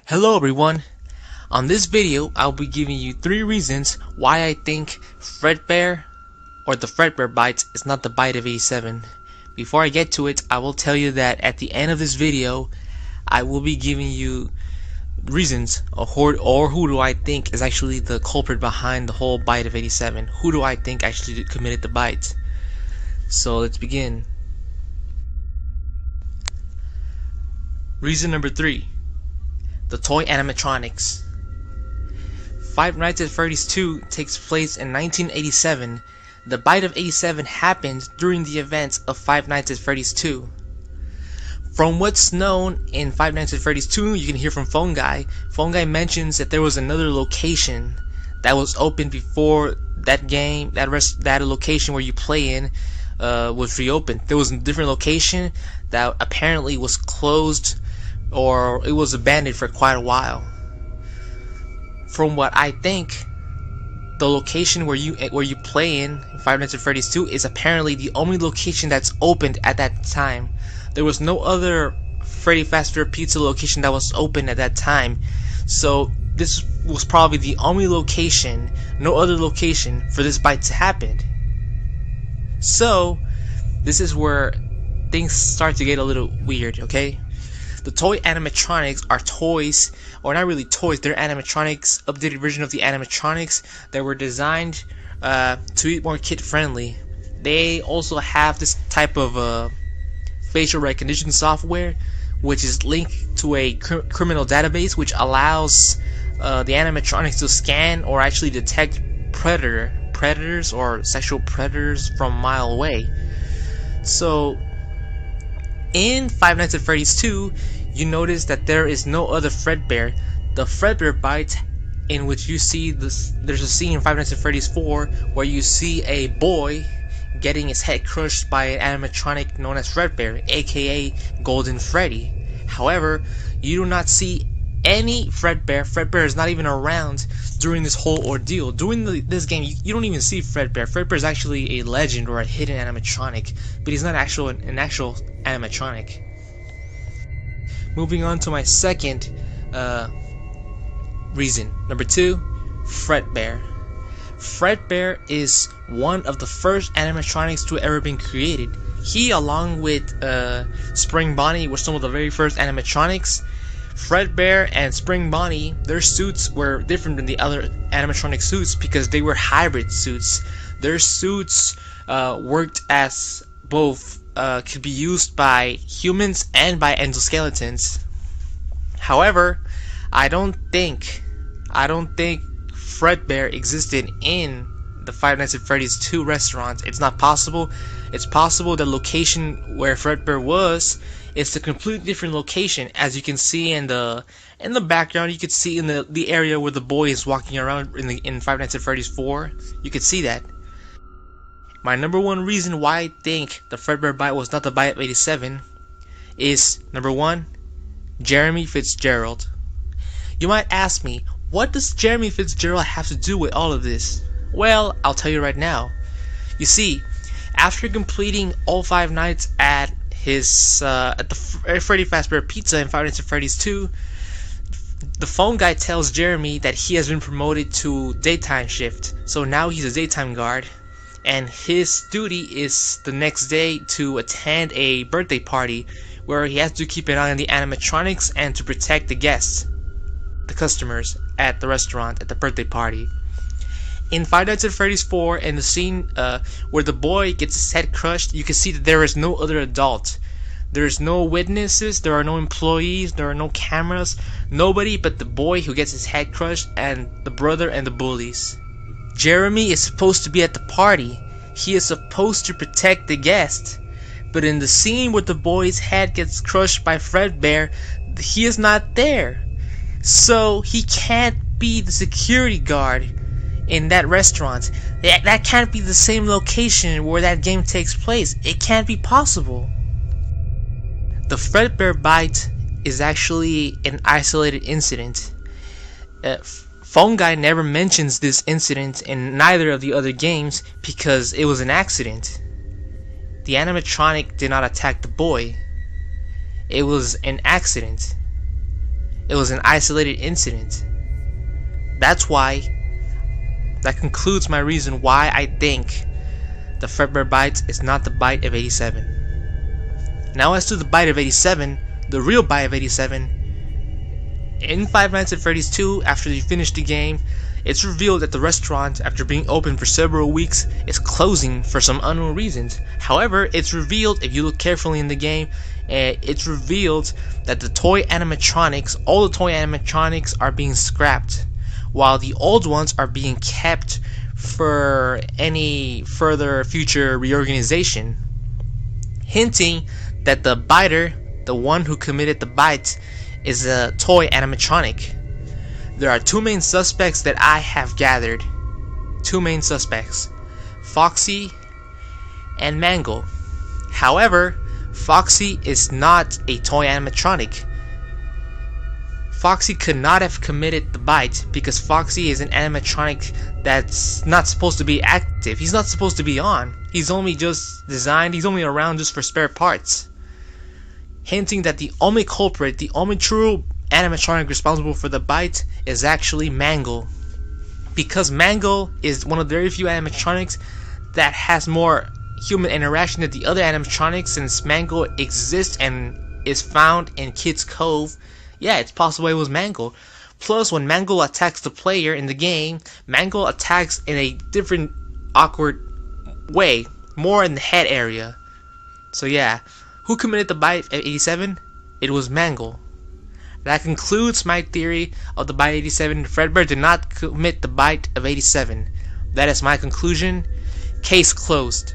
Hello everyone. On this video, I'll be giving you 3 reasons why I think Fredbear or the Fredbear bite is not the bite of 87. Before I get to it, I will tell you that at the end of this video, I will be giving you reasons or who do I think is actually the culprit behind the whole bite of 87. Who do I think actually committed the bite? So let's begin. Reason number 3. The toy animatronics. Five Nights at Freddy's 2 takes place in 1987. The bite of 87 happened during the events of Five Nights at Freddy's 2. From what's known in Five Nights at Freddy's 2, you can hear from Phone Guy. Phone Guy mentions that there was another location that was open before that game, that location where you play in was reopened. There was a different location that apparently was closed or it was abandoned for quite a while. From what I think, the location where you play in Five Nights at Freddy's 2 is apparently the only location that's opened at that time. There was no other Freddy Fazbear Pizza location that was open at that time, so this was probably the only location, no other location for this bite to happen. So this is where things start to get a little weird, okay? The toy animatronics are toys, or not really toys, they're animatronics, updated version of the animatronics that were designed to be more kid friendly. They also have this type of facial recognition software which is linked to a criminal database which allows the animatronics to scan or actually detect predators or sexual predators from a mile away. So in Five Nights at Freddy's 2, you notice that there is no other Fredbear. The Fredbear bite, in which you see this, there's a scene in Five Nights at Freddy's 4 where you see a boy getting his head crushed by an animatronic known as Fredbear, aka Golden Freddy. However, you do not see any Fredbear. Fredbear is not even around during this whole ordeal. During this game, you don't even see Fredbear. Fredbear is actually a legend or a hidden animatronic, but he's not an actual animatronic. Moving on to my second reason. Number 2, Fredbear. Fredbear is one of the first animatronics to ever been created. He, along with Spring Bonnie, were some of the very first animatronics. Fredbear and Spring Bonnie, their suits were different than the other animatronic suits because they were hybrid suits. Their suits worked as both could be used by humans and by endoskeletons. However, I don't think Fredbear existed in the Five Nights at Freddy's 2 restaurant. It's not possible. It's possible the location where Fredbear was is a completely different location. As you can see in the background, you could see in the area where the boy is walking around in Five Nights at Freddy's 4. You could see that. My number 1 reason why I think the Fredbear bite was not the bite of 87 is, number 1, Jeremy Fitzgerald. You might ask me, what does Jeremy Fitzgerald have to do with all of this? Well, I'll tell you right now. You see, after completing all 5 nights at the Freddy Fazbear Pizza in Five Nights at Freddy's 2, the phone guy tells Jeremy that he has been promoted to daytime shift. So now he's a daytime guard, and his duty is the next day to attend a birthday party where he has to keep an eye on the animatronics and to protect the guests, the customers at the restaurant at the birthday party. In Five Nights at Freddy's 4, in the scene where the boy gets his head crushed, you can see that there is no other adult. There's no witnesses, there are no employees, there are no cameras, nobody but the boy who gets his head crushed and the brother and the bullies. Jeremy is supposed to be at the party. He is supposed to protect the guest. But in the scene where the boy's head gets crushed by Fredbear, he is not there. So he can't be the security guard in that restaurant. That can't be the same location where that game takes place. It can't be possible. The Fredbear bite is actually an isolated incident. Phone Guy never mentions this incident in neither of the other games because it was an accident. The animatronic did not attack the boy. It was an accident. It was an isolated incident. That's why, that concludes my reason why I think the Fredbear bite is not the bite of 87. Now as to the bite of 87, the real bite of 87, in Five Nights at Freddy's 2, after you finish the game, it's revealed that the restaurant, after being open for several weeks, is closing for some unknown reasons. However, it's revealed, if you look carefully in the game, it's revealed that the toy animatronics, all the toy animatronics are being scrapped, while the old ones are being kept for any further future reorganization, hinting that the biter, the one who committed the bite, is a toy animatronic. There are two main suspects that I have gathered. Two main suspects, Foxy and Mangle. However, Foxy is not a toy animatronic. Foxy could not have committed the bite because Foxy is an animatronic that's not supposed to be active. He's not supposed to be on. He's only just designed, he's only around just for spare parts. Hinting that the only culprit, the only true animatronic responsible for the bite is actually Mangle. Because Mangle is one of the very few animatronics that has more human interaction than the other animatronics, since Mangle exists and is found in Kid's Cove. Yeah, it's possible it was Mangle. Plus, when Mangle attacks the player in the game, Mangle attacks in a different, awkward way, more in the head area. So yeah, who committed the bite at 87? It was Mangle. That concludes my theory of the bite 87. Fredbear did not commit the bite of 87. That is my conclusion. Case closed.